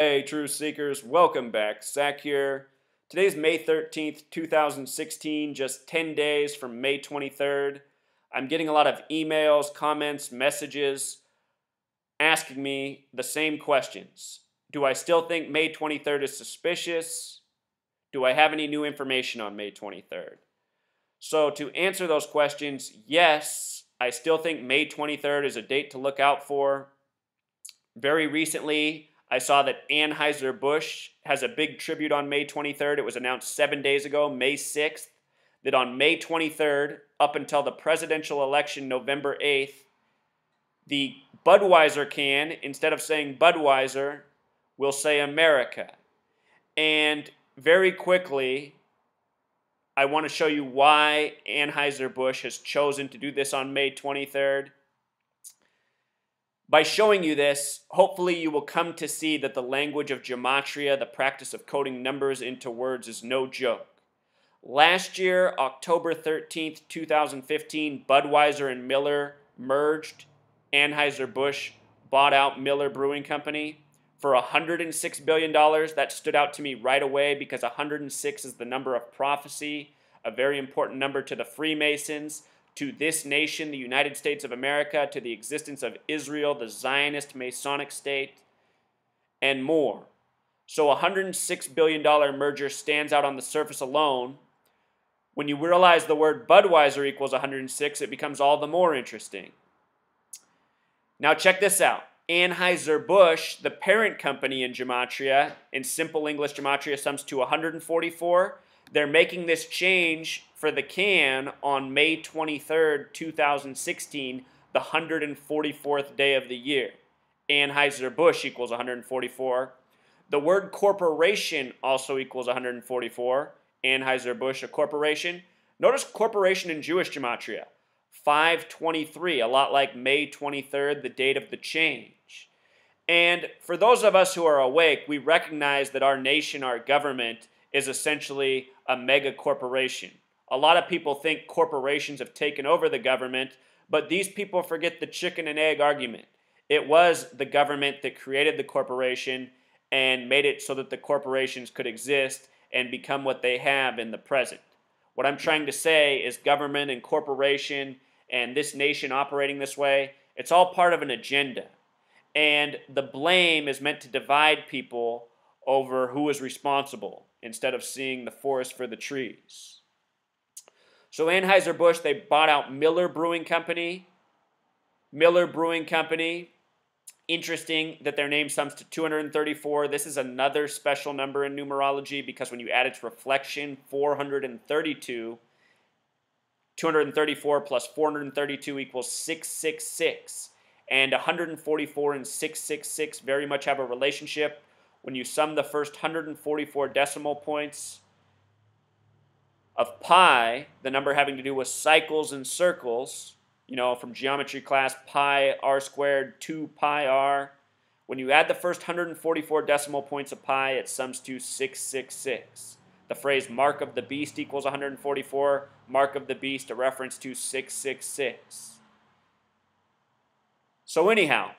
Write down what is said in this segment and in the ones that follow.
Hey, Truth Seekers, welcome back. Zach here. Today's May 13th, 2016, just 10 days from May 23rd. I'm getting a lot of emails, comments, messages asking me the same questions. Do I still think May 23rd is suspicious? Do I have any new information on May 23rd? So, to answer those questions, yes, I still think May 23rd is a date to look out for. Very recently, I saw that Anheuser Busch has a big tribute on May 23rd. It was announced 7 days ago, May 6th, that on May 23rd, up until the presidential election November 8th, the Budweiser can, instead of saying Budweiser, will say America. And very quickly, I want to show you why Anheuser Busch has chosen to do this on May 23rd. By showing you this, hopefully you will come to see that the language of gematria, the practice of coding numbers into words, is no joke. Last year, October 13th, 2015, Budweiser and Miller merged. Anheuser Busch bought out Miller Brewing Company for $106 billion. That stood out to me right away because 106 is the number of prophecy, a very important number to the Freemasons, to this nation, the United States of America, to the existence of Israel, the Zionist Masonic state, and more. So a $106 billion merger stands out on the surface alone. When you realize the word Budweiser equals 106, it becomes all the more interesting. Now check this out. Anheuser Busch, the parent company in gematria, in simple English gematria, sums to 144. They're making this change for the can on May 23rd, 2016, the 144th day of the year. Anheuser Busch equals 144. The word corporation also equals 144. Anheuser Busch, a corporation. Notice corporation in Jewish gematria. 523, a lot like May 23rd, the date of the change. And for those of us who are awake, we recognize that our nation, our government, is essentially a mega corporation. A lot of people think corporations have taken over the government, but these people forget the chicken and egg argument. It was the government that created the corporation and made it so that the corporations could exist and become what they have in the present. What I'm trying to say is government and corporation and this nation operating this way, it's all part of an agenda. And the blame is meant to divide people over who is responsible instead of seeing the forest for the trees. So Anheuser Busch, they bought out Miller Brewing Company. Miller Brewing Company, interesting that their name sums to 234. This is another special number in numerology because when you add its reflection, 432, 234 plus 432 equals 666. And 144 and 666 very much have a relationship. When you sum the first 144 decimal points of pi, the number having to do with cycles and circles, you know, from geometry class, pi r squared, 2 pi r. When you add the first 144 decimal points of pi, it sums to 666. The phrase mark of the beast equals 144. Mark of the beast, a reference to 666. So anyhow,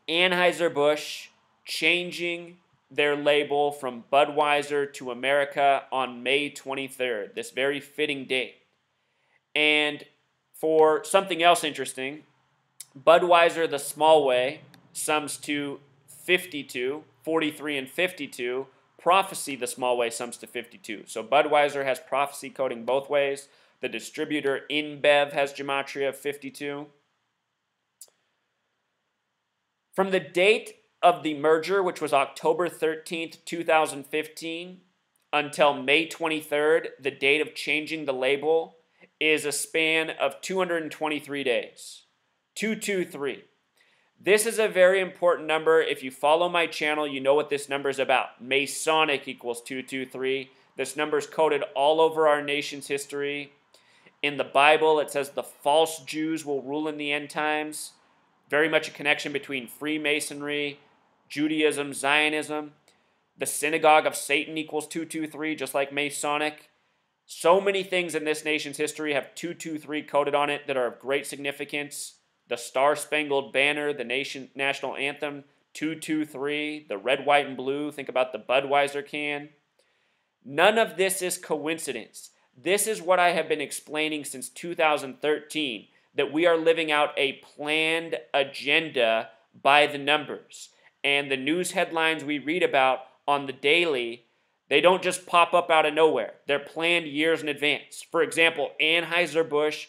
Anheuser Busch changing their label from Budweiser to America on May 23rd, this very fitting date. And for something else interesting, Budweiser, the small way, sums to 52, 43 and 52. Prophecy, the small way, sums to 52. So Budweiser has prophecy coding both ways. The distributor InBev has gematria of 52. From the date of the merger, which was October 13th, 2015, until May 23rd, the date of changing the label, is a span of 223 days. 223. This is a very important number. If you follow my channel, you know what this number is about. Masonic equals 223. This number is coded all over our nation's history. In the Bible, it says the false Jews will rule in the end times. Very much a connection between Freemasonry, Judaism, Zionism. The synagogue of Satan equals 223, just like Masonic. So many things in this nation's history have 223 coded on it that are of great significance. The Star-Spangled Banner, the national anthem, 223, the red, white, and blue. Think about the Budweiser can. None of this is coincidence. This is what I have been explaining since 2013, that we are living out a planned agenda by the numbers. And the news headlines we read about on the daily, they don't just pop up out of nowhere. They're planned years in advance. For example, Anheuser Busch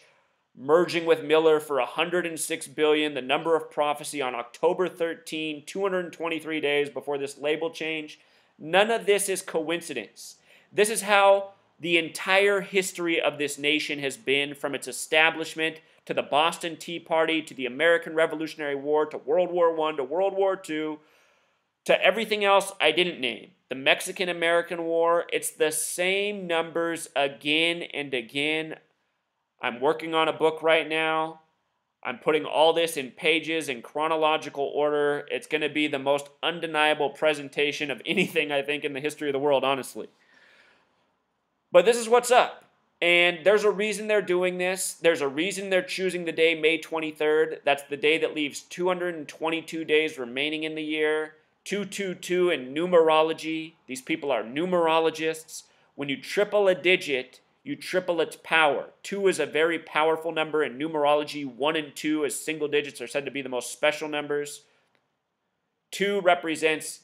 merging with Miller for $106 billion, the number of prophecy on October 13, 223 days before this label change. None of this is coincidence. This is how the entire history of this nation has been, from its establishment to the Boston Tea Party, to the American Revolutionary War, to World War I, to World War II, to everything else I didn't name. The Mexican-American War, it's the same numbers again and again. I'm working on a book right now. I'm putting all this in pages in chronological order. It's going to be the most undeniable presentation of anything, I think, in the history of the world, honestly. But this is what's up. And there's a reason they're doing this. There's a reason they're choosing the day, May 23rd. That's the day that leaves 222 days remaining in the year. 222 in numerology. These people are numerologists. When you triple a digit, you triple its power. 2 is a very powerful number in numerology. 1 and 2 as single digits are said to be the most special numbers. 2 represents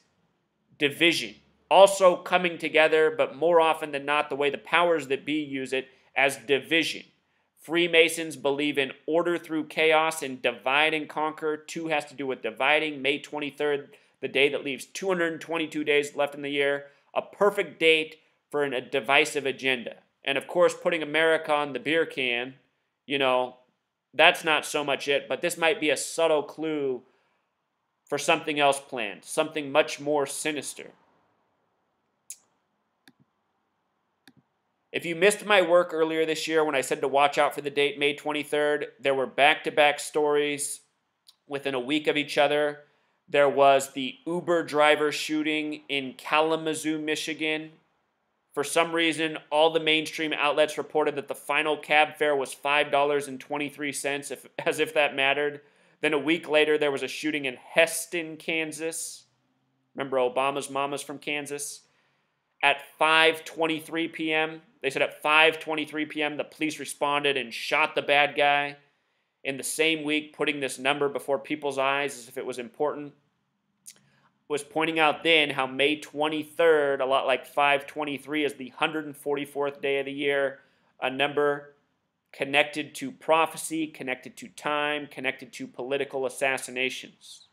division. Also coming together, but more often than not, the way the powers that be use it, as division. Freemasons believe in order through chaos and divide and conquer. 2 has to do with dividing. May 23rd, the day that leaves 222 days left in the year. A perfect date for a divisive agenda. And of course, putting America on the beer can, that's not so much it, but this might be a subtle clue for something else planned, something much more sinister. If you missed my work earlier this year when I said to watch out for the date May 23rd, there were back-to-back stories within a week of each other. There was the Uber driver shooting in Kalamazoo, Michigan. For some reason, all the mainstream outlets reported that the final cab fare was $5.23, as if that mattered. Then a week later, there was a shooting in Heston, Kansas. Remember, Obama's mama's from Kansas? At 5:23 p.m., they said at 5:23 p.m., the police responded and shot the bad guy. In the same week, putting this number before people's eyes as if it was important. Was pointing out then how May 23rd, a lot like 523, is the 144th day of the year, a number connected to prophecy, connected to time, connected to political assassinations.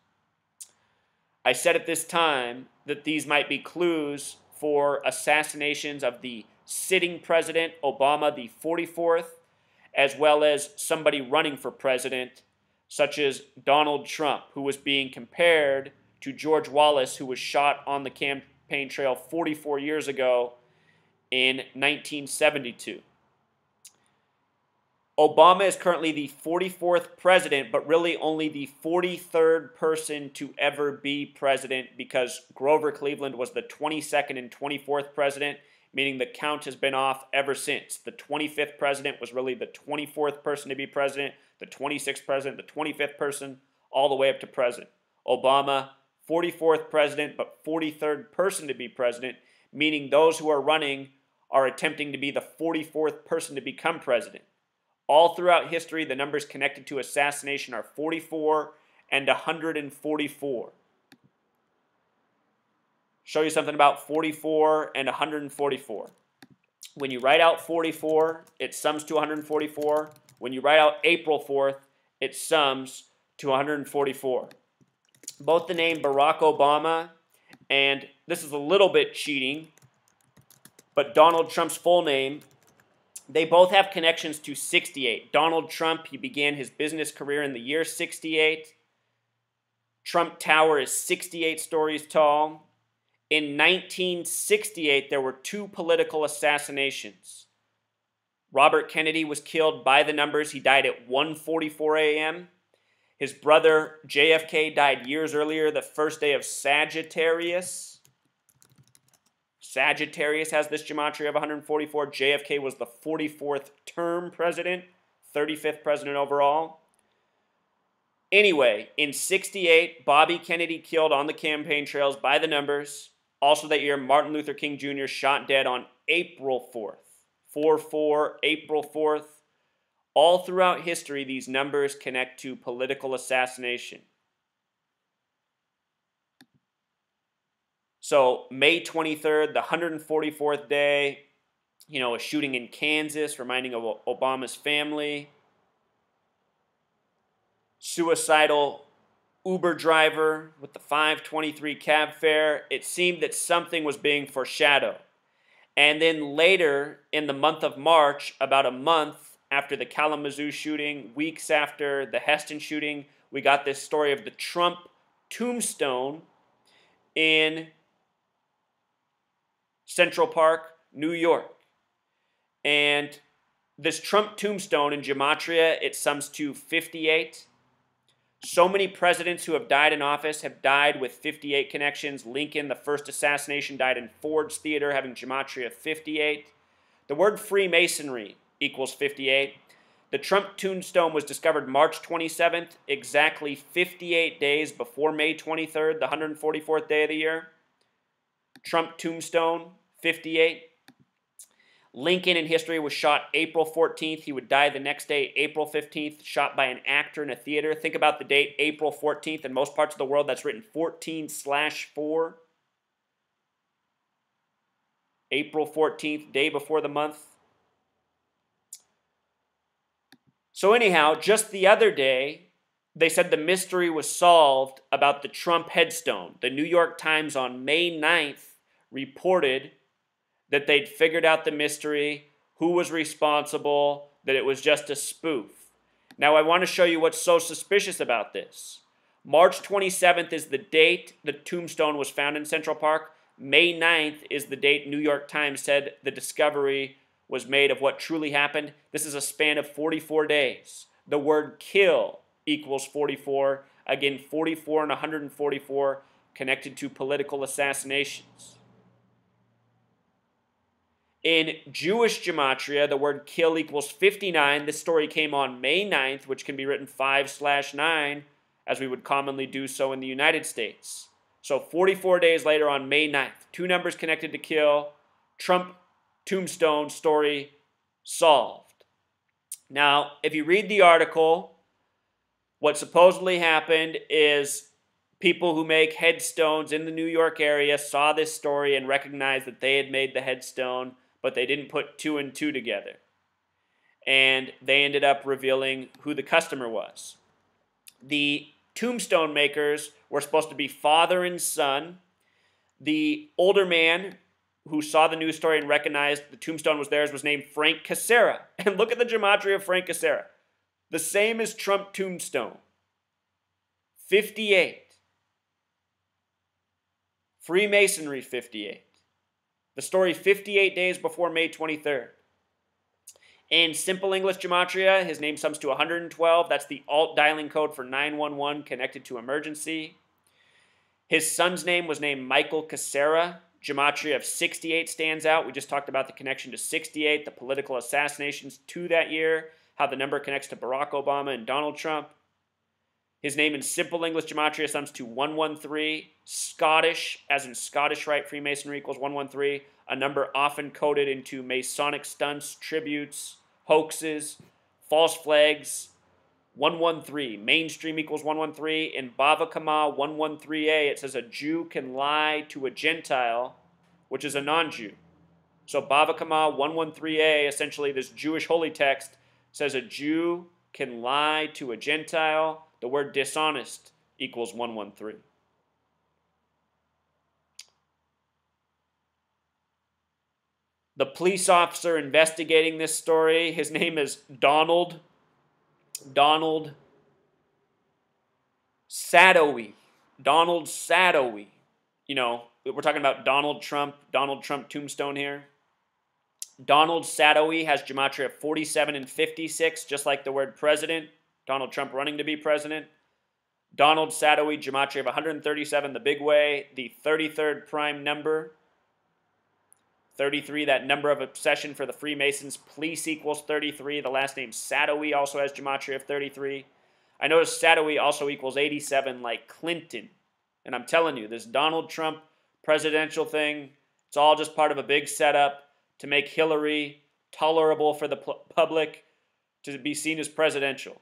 I said at this time that these might be clues for assassinations of the sitting president, Obama, the 44th, as well as somebody running for president, such as Donald Trump, who was being compared to George Wallace, who was shot on the campaign trail 44 years ago in 1972. Obama is currently the 44th president, but really only the 43rd person to ever be president, because Grover Cleveland was the 22nd and 24th president, meaning the count has been off ever since. The 25th president was really the 24th person to be president, the 26th president, the 25th person, all the way up to president. Obama, 44th president, but 43rd person to be president, meaning those who are running are attempting to be the 44th person to become president. All throughout history, the numbers connected to assassination are 44 and 144. Show you something about 44 and 144. When you write out 44, it sums to 144. When you write out April 4th, it sums to 144. Both the name Barack Obama, and this is a little bit cheating, but Donald Trump's full name, they both have connections to 68. Donald Trump, he began his business career in the year 68. Trump Tower is 68 stories tall. In 1968, there were 2 political assassinations. Robert Kennedy was killed by the numbers. He died at 1:44 a.m. His brother, JFK, died years earlier, the first day of Sagittarius. Sagittarius has this gematria of 144. JFK was the 44th term president, 35th president overall. Anyway, in 68, Bobby Kennedy killed on the campaign trails by the numbers. Also that year, Martin Luther King Jr. shot dead on April 4th. 4/4, April 4th. All throughout history, these numbers connect to political assassination. So May 23rd, the 144th day, a shooting in Kansas, reminding of Obama's family. Suicidal Uber driver with the 523 cab fare. It seemed that something was being foreshadowed. And then later in the month of March, about a month after the Kalamazoo shooting, weeks after the Heston shooting, we got this story of the Trump Tombstone in Central Park, New York. And this Trump Tombstone in gematria, it sums to 58. So many presidents who have died in office have died with 58 connections. Lincoln, the first assassination, died in Ford's Theater, having gematria 58. The word Freemasonry equals 58. The Trump Tombstone was discovered March 27th, exactly 58 days before May 23rd, the 144th day of the year. Trump Tombstone, 58. Lincoln in history was shot April 14th. He would die the next day, April 15th, shot by an actor in a theater. Think about the date, April 14th. In most parts of the world, that's written 14/4. April 14th, day before the month. So anyhow, just the other day, they said the mystery was solved about the Trump headstone. The New York Times on May 9th reported that they'd figured out the mystery, who was responsible, that it was just a spoof. Now, I want to show you what's so suspicious about this. March 27th is the date the tombstone was found in Central Park. May 9th is the date New York Times said the discovery was made of what truly happened. This is a span of 44 days. The word kill equals 44. Again, 44 and 144 connected to political assassinations. In Jewish gematria, the word kill equals 59. This story came on May 9th, which can be written 5/9, as we would commonly do so in the United States. So 44 days later on May 9th, two numbers connected to kill, Trump Tombstone story solved. Now, if you read the article, what supposedly happened is people who make headstones in the New York area saw this story and recognized that they had made the headstone, but they didn't put two and two together. And they ended up revealing who the customer was. The tombstone makers were supposed to be father and son. The older man who saw the news story and recognized the tombstone was theirs was named Frank Casera. And look at the gematria of Frank Casera. The same as Trump Tombstone. 58. Freemasonry, 58. The story 58 days before May 23rd. In simple English gematria, his name sums to 112. That's the alt dialing code for 911 connected to emergency. His son's name was named Michael Casera. Gematria of 68 stands out. We just talked about the connection to 68, the political assassinations to that year, how the number connects to Barack Obama and Donald Trump. His name in simple English gematria sums to 113. Scottish, as in Scottish Rite Freemasonry equals 113, a number often coded into Masonic stunts, tributes, hoaxes, false flags. 113, mainstream equals 113. In Bava Kama 113a, it says a Jew can lie to a Gentile, which is a non-Jew. So Bava Kama 113a, essentially this Jewish holy text, says a Jew can lie to a Gentile. The word dishonest equals 113. The police officer investigating this story, his name is Donald Sadowy. Donald Sadowy. You know, we're talking about Donald Trump Tombstone here. Donald Sadowy has gematria of 47 and 56, just like the word president. Donald Trump running to be president. Donald Sadowy, gematria of 137, the big way, the 33rd prime number. 33, that number of obsession for the Freemasons. Police equals 33. The last name Sadowy also has gematria of 33. I noticed Satowi also equals 87 like Clinton. And I'm telling you, this Donald Trump presidential thing, it's all just part of a big setup to make Hillary tolerable for the public to be seen as presidential.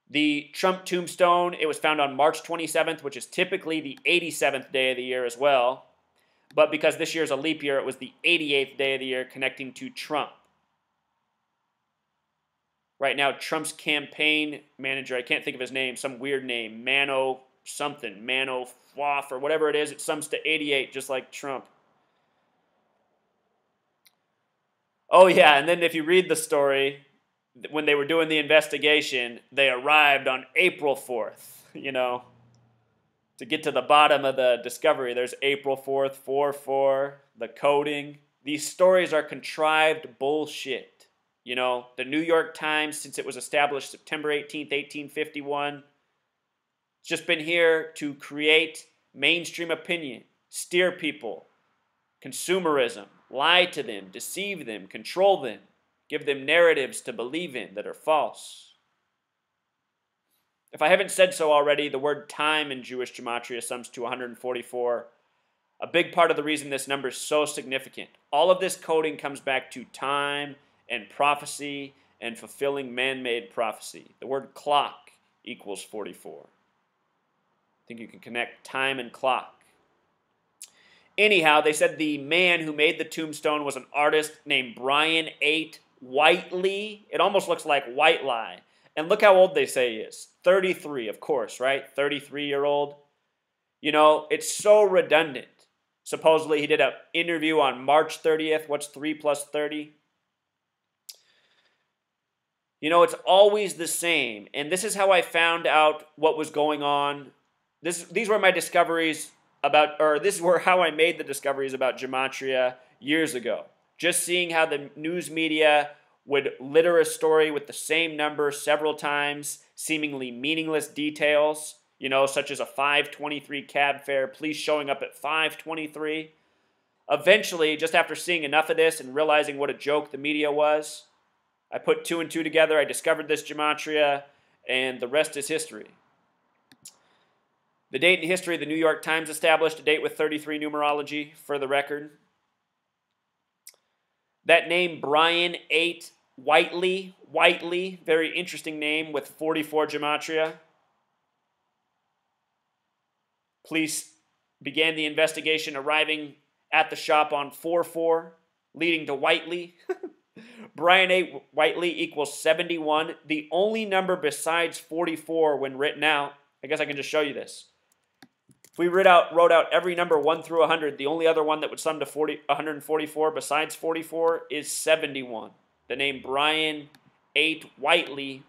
The Trump Tombstone, it was found on March 27th, which is typically the 87th day of the year as well. But because this year is a leap year, it was the 88th day of the year, connecting to Trump. Right now, Trump's campaign manager, I can't think of his name, some weird name, Mano something, Mano Floff or whatever it is, it sums to 88, just like Trump. Oh yeah, and then if you read the story, when they were doing the investigation, they arrived on April 4th, you know. To get to the bottom of the discovery, there's April 4th, 4-4, the coding. These stories are contrived bullshit. You know, the New York Times, since it was established September 18th, 1851, it's just been here to create mainstream opinion, steer people, consumerism, lie to them, deceive them, control them, give them narratives to believe in that are false. If I haven't said so already, the word time in Jewish gematria sums to 144. A big part of the reason this number is so significant. All of this coding comes back to time and prophecy and fulfilling man-made prophecy. The word clock equals 44. I think you can connect time and clock. Anyhow, they said the man who made the tombstone was an artist named Brian 8 Whiteley. It almost looks like White Lie. And look how old they say he is. 33, of course, right? 33-year-old. You know, it's so redundant. Supposedly he did an interview on March 30th. What's 3 plus 30? You know, it's always the same. And this is how I found out what was going on. These were my discoveries about, or this is how I made the discoveries about gematria years ago. Just seeing how the news media would litter a story with the same number several times, seemingly meaningless details, you know, such as a 5:23 cab fare, police showing up at 5:23. Eventually, just after seeing enough of this and realizing what a joke the media was, I put 2 and 2 together, I discovered this gematria, and the rest is history. The date in history, the New York Times established a date with 33 numerology, for the record. That name, Brian 8 Whiteley, very interesting name with 44 gematria. Police began the investigation, arriving at the shop on 4-4, leading to Whiteley. Brian 8 Whiteley equals 71, the only number besides 44 when written out. I guess I can just show you this. If we wrote out every number 1 through 100, the only other one that would sum to 144 besides 44 is 71. The name Brian 8 Whiteley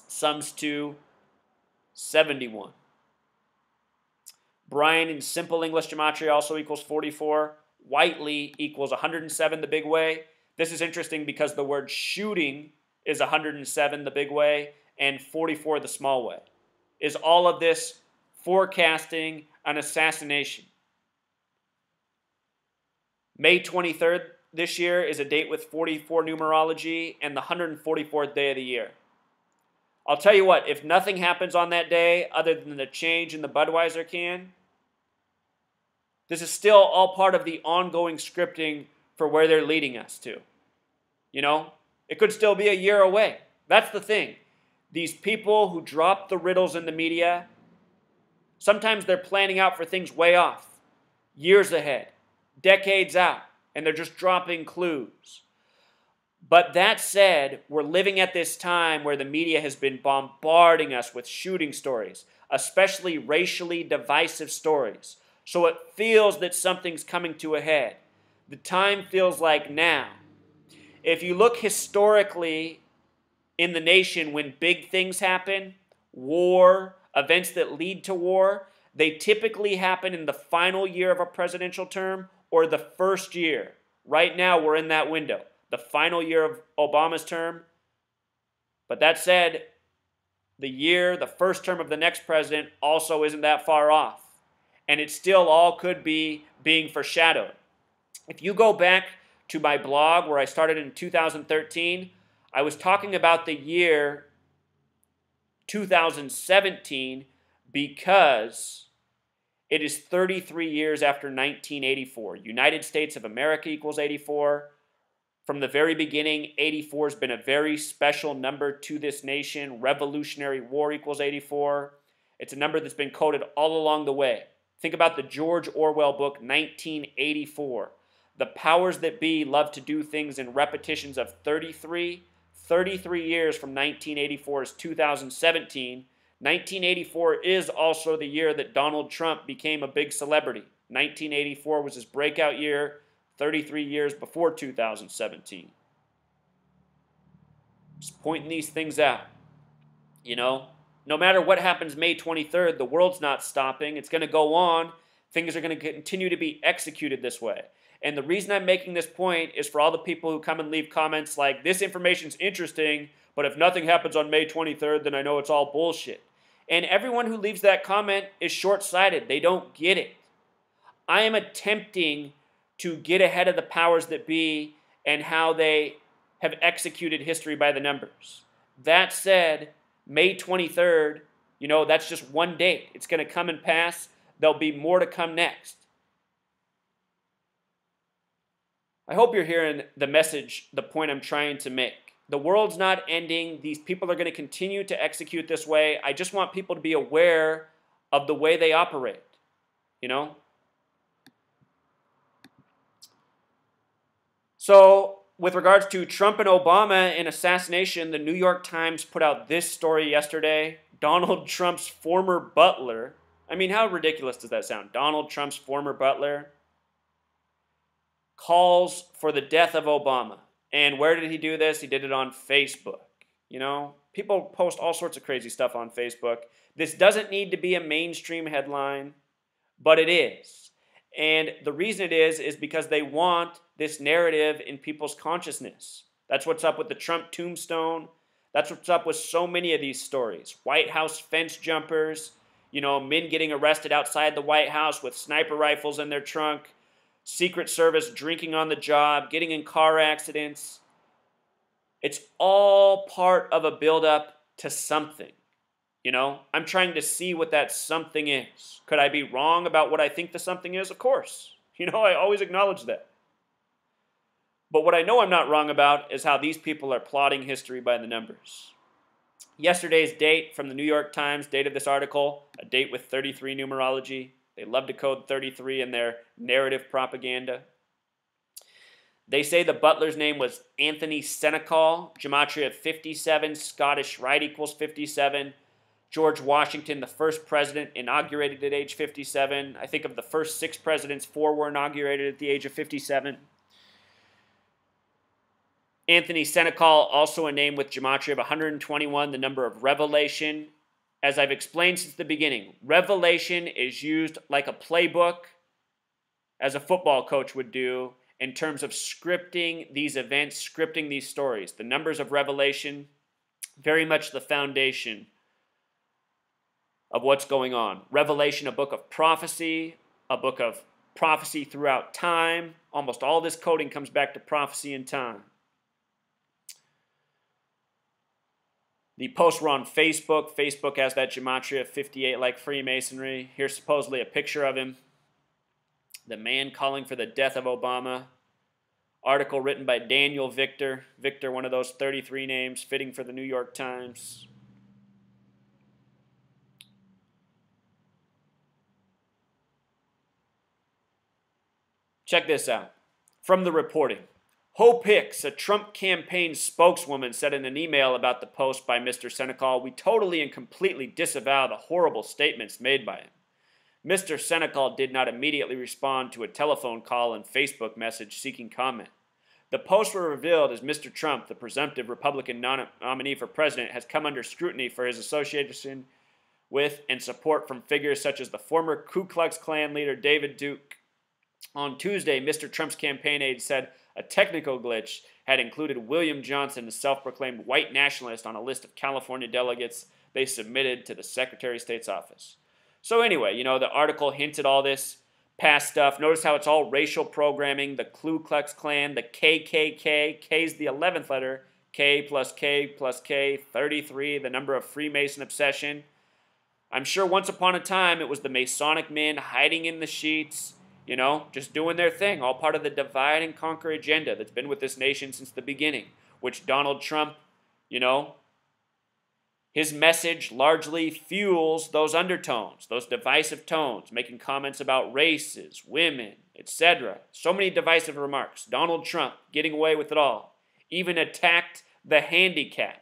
sums to 71. Brian in simple English gematria also equals 44. Whiteley equals 107 the big way. This is interesting because the word shooting is 107 the big way and 44 the small way. Is all of this forecasting an assassination? May 23rd this year is a date with 44 numerology and the 144th day of the year. I'll tell you what, if nothing happens on that day other than the change in the Budweiser can, this is still all part of the ongoing scripting for where they're leading us to. You know, it could still be a year away. That's the thing. These people who drop the riddles in the media, sometimes they're planning out for things way off, years ahead, decades out, and they're just dropping clues. But that said, we're living at this time where the media has been bombarding us with shooting stories, especially racially divisive stories. So it feels that something's coming to a head. The time feels like now. If you look historically in the nation when big things happen, war, events that lead to war, they typically happen in the final year of a presidential term or the first year. Right now, we're in that window, the final year of Obama's term. But that said, the first term of the next president also isn't that far off. And it still all could be being foreshadowed. If you go back to my blog where I started in 2013, I was talking about the year 2017 because it is 33 years after 1984. United States of America equals 84. From the very beginning, 84 has been a very special number to this nation. Revolutionary War equals 84. It's a number that's been coded all along the way. Think about the George Orwell book, 1984. The powers that be love to do things in repetitions of 33. 33 years from 1984 is 2017. 1984 is also the year that Donald Trump became a big celebrity. 1984 was his breakout year, 33 years before 2017. Just pointing these things out. You know, no matter what happens May 23rd, the world's not stopping. It's going to go on. Things are going to continue to be executed this way. And the reason I'm making this point is for all the people who come and leave comments like, this information's interesting, but if nothing happens on May 23rd, then I know it's all bullshit. And everyone who leaves that comment is short-sighted. They don't get it. I am attempting to get ahead of the powers that be and how they have executed history by the numbers. That said, May 23rd, you know, that's just one date. It's going to come and pass. There'll be more to come next. I hope you're hearing the message, the point I'm trying to make. The world's not ending. These people are going to continue to execute this way. I just want people to be aware of the way they operate, you know? So, with regards to Trump and Obama and assassination, the New York Times put out this story yesterday. Donald Trump's former butler. I mean, how ridiculous does that sound? Donald Trump's former butler calls for the death of Obama. And where did he do this? He did it on Facebook. You know, people post all sorts of crazy stuff on Facebook. This doesn't need to be a mainstream headline, but it is. And the reason it is because they want this narrative in people's consciousness. That's what's up with the Trump Tombstone. That's what's up with so many of these stories. White House fence jumpers, you know, men getting arrested outside the White House with sniper rifles in their trunk, Secret Service drinking on the job, getting in car accidents. It's all part of a buildup to something. You know, I'm trying to see what that something is. Could I be wrong about what I think the something is? Of course. You know, I always acknowledge that. But what I know I'm not wrong about is how these people are plotting history by the numbers. Yesterday's date from the New York Times, date of this article, a date with 33 numerology. They love to code 33 in their narrative propaganda. They say the butler's name was Anthony Senecal, gematria 57, Scottish rite equals 57. George Washington, the first president, inaugurated at age 57. I think of the first 6 presidents, 4 were inaugurated at the age of 57. Anthony Senecal, also a name with gematria of 121, the number of revelation. As I've explained since the beginning, revelation is used like a playbook, as a football coach would do, in terms of scripting these events, scripting these stories. The numbers of revelation, very much the foundation of what's going on. Revelation, a book of prophecy throughout time. Almost all this coding comes back to prophecy and time. The posts were on Facebook. Facebook has that gematria of 58 like Freemasonry. Here's supposedly a picture of him. The man calling for the death of Obama. Article written by Daniel Victor. Victor, one of those 33 names, fitting for the New York Times. Check this out. From the reporting. Hope Hicks, a Trump campaign spokeswoman, said in an email about the post by Mr. Senecal, "We totally and completely disavow the horrible statements made by him." Mr. Senecal did not immediately respond to a telephone call and Facebook message seeking comment. The posts were revealed as Mr. Trump, the presumptive Republican nominee for president, has come under scrutiny for his association with and support from figures such as the former Ku Klux Klan leader David Duke. On Tuesday, Mr. Trump's campaign aide said a technical glitch had included William Johnson, a self-proclaimed white nationalist, on a list of California delegates they submitted to the Secretary of State's office. So anyway, you know, the article hinted all this past stuff. Notice how it's all racial programming, the Ku Klux Klan, the KKK, K's the 11th letter, K plus K plus K, 33, the number of Freemason obsession. I'm sure once upon a time it was the Masonic men hiding in the sheets, just doing their thing, all part of the divide and conquer agenda that's been with this nation since the beginning, which Donald Trump, his message largely fuels those undertones, those divisive tones, making comments about races, women, etc. So many divisive remarks. Donald Trump getting away with it all. Even attacked the handicapped.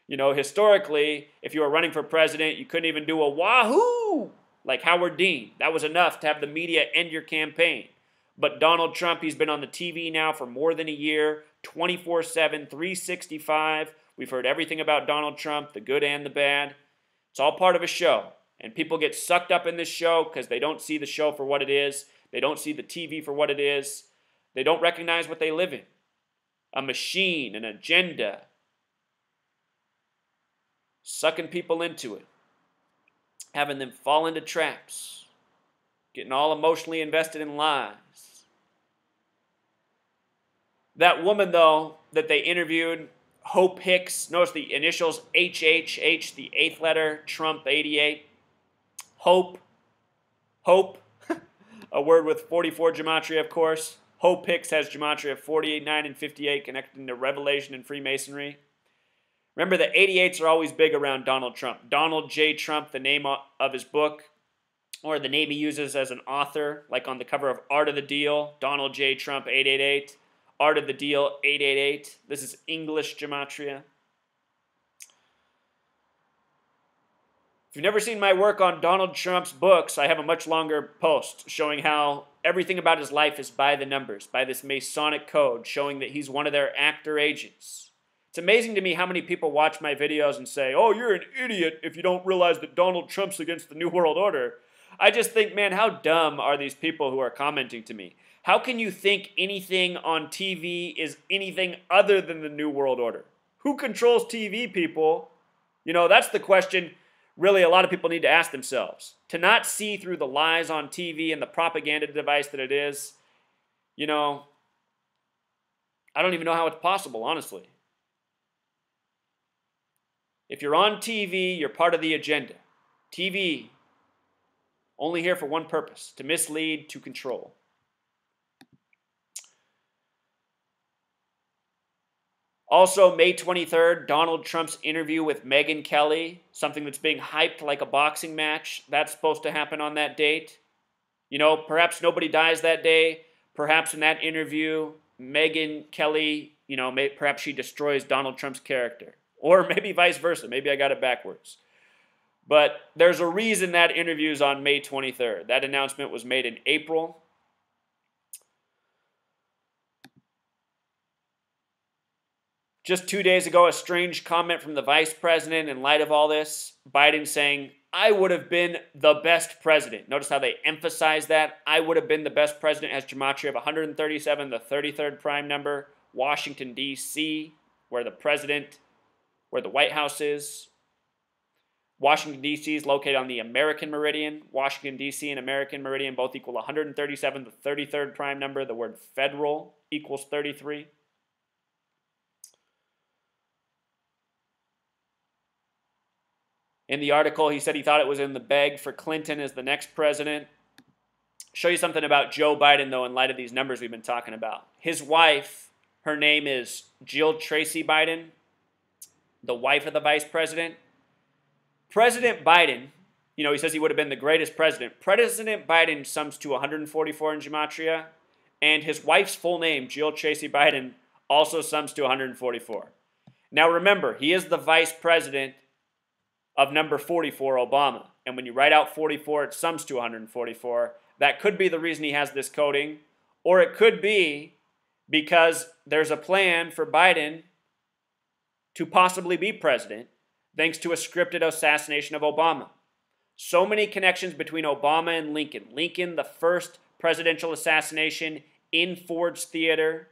Historically, if you were running for president, you couldn't even do a wahoo like Howard Dean. That was enough to have the media end your campaign. But Donald Trump, he's been on the TV now for more than a year, 24/7, 365. We've heard everything about Donald Trump, the good and the bad. It's all part of a show. And people get sucked up in this show because they don't see the show for what it is. They don't see the TV for what it is. They don't recognize what they live in. A machine, an agenda. Sucking people into it. Having them fall into traps. Getting all emotionally invested in lies. That woman, though, that they interviewed, Hope Hicks, notice the initials HHH, the 8th letter, Trump 88. Hope, a word with 44 gematria, of course. Hope Hicks has gematria 48, 9, and 58 connecting to Revelation and Freemasonry. Remember, the 88s are always big around Donald Trump. Donald J. Trump, the name of his book, or the name he uses as an author, like on the cover of Art of the Deal, Donald J. Trump 888. Art of the Deal 888. This is English gematria. If you've never seen my work on Donald Trump's books, I have a much longer post showing how everything about his life is by the numbers, by this Masonic code, showing that he's one of their actor agents. It's amazing to me how many people watch my videos and say, oh, you're an idiot if you don't realize that Donald Trump's against the New World Order. I just think, man, how dumb are these people who are commenting to me? How can you think anything on TV is anything other than the New World Order? Who controls TV, people? That's the question really a lot of people need to ask themselves. To not see through the lies on TV and the propaganda device that it is, I don't even know how it's possible, honestly. If you're on TV, you're part of the agenda. TV, only here for one purpose, to mislead, to control. Also, May 23rd, Donald Trump's interview with Megyn Kelly, something that's being hyped like a boxing match. That's supposed to happen on that date. Perhaps nobody dies that day. Perhaps in that interview, Megyn Kelly, perhaps she destroys Donald Trump's character. Or maybe vice versa. Maybe I got it backwards. But there's a reason that interview is on May 23rd. That announcement was made in April. Just 2 days ago, a strange comment from the vice president in light of all this. Biden saying, I would have been the best president. Notice how they emphasize that. I would have been the best president. Has gematria of 137, the 33rd prime number. Washington, D.C., where the White House is. Washington, D.C. is located on the American meridian. Washington, D.C. and American meridian both equal 137, the 33rd prime number. The word federal equals 33. In the article, he said he thought it was in the bag for Clinton as the next president. Show you something about Joe Biden, though, in light of these numbers we've been talking about. His wife, her name is Jill Tracy Biden, the wife of the vice president. President Biden, he says he would have been the greatest president. President Biden sums to 144 in gematria, and his wife's full name, Jill Tracy Biden, also sums to 144. Now remember, he is the vice president of number 44, Obama. And when you write out 44, it sums to 144. That could be the reason he has this coding, or it could be because there's a plan for Biden to possibly be president thanks to a scripted assassination of Obama. So many connections between Obama and Lincoln. Lincoln, the first presidential assassination in Ford's Theater.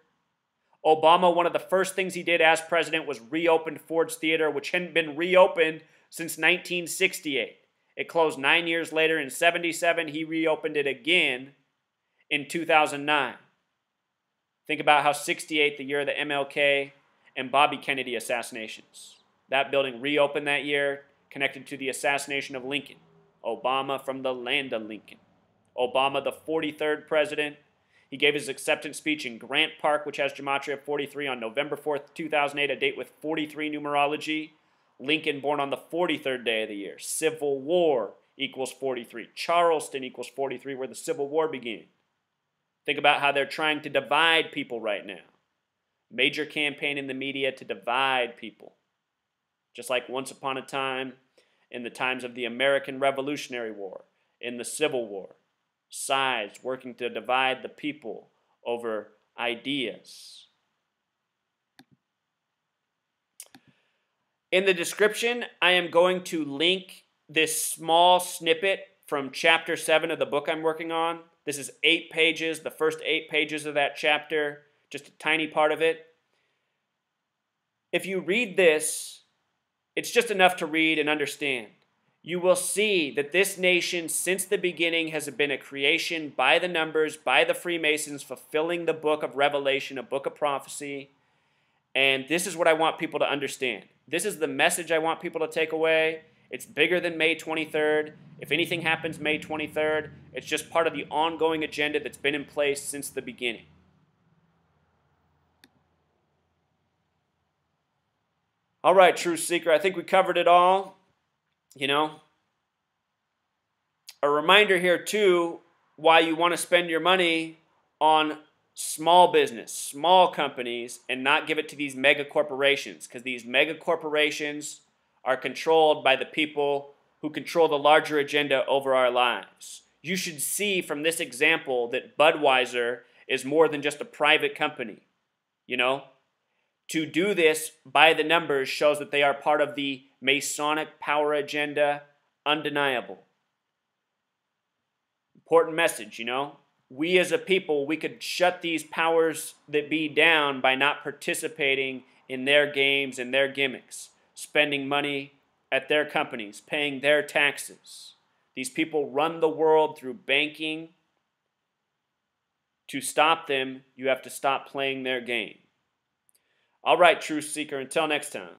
Obama, one of the first things he did as president was reopened Ford's Theater, which hadn't been reopened since 1968. It closed 9 years later in 1977. He reopened it again in 2009. Think about how 68, the year of the MLK and Bobby Kennedy assassinations. That building reopened that year, connected to the assassination of Lincoln. Obama from the land of Lincoln. Obama, the 43rd president. He gave his acceptance speech in Grant Park, which has gematria 43, on November 4th, 2008, a date with 43 numerology. Lincoln born on the 43rd day of the year. Civil War equals 43. Charleston equals 43, where the Civil War began. Think about how they're trying to divide people right now. Major campaign in the media to divide people. Just like once upon a time, in the times of the American Revolutionary War, in the Civil War, sides working to divide the people over ideas. In the description, I am going to link this small snippet from chapter 7 of the book I'm working on. This is 8 pages, the first 8 pages of that chapter, just a tiny part of it. If you read this, it's just enough to read and understand. You will see that this nation, since the beginning, has been a creation by the numbers, by the Freemasons, fulfilling the book of Revelation, a book of prophecy. And this is what I want people to understand. This is the message I want people to take away. It's bigger than May 23rd. If anything happens May 23rd, it's just part of the ongoing agenda that's been in place since the beginning. All right, Truth Seeker, I think we covered it all. You know, a reminder here too, why you want to spend your money on small business, small companies, and not give it to these mega corporations, because these mega corporations are controlled by the people who control the larger agenda over our lives. You should see from this example that Budweiser is more than just a private company, you know? To do this by the numbers shows that they are part of the Masonic power agenda, undeniable. Important message, you know. We as a people, we could shut these powers that be down by not participating in their games and their gimmicks, spending money at their companies, paying their taxes. These people run the world through banking. To stop them, you have to stop playing their game. All right, Truth Seeker, until next time.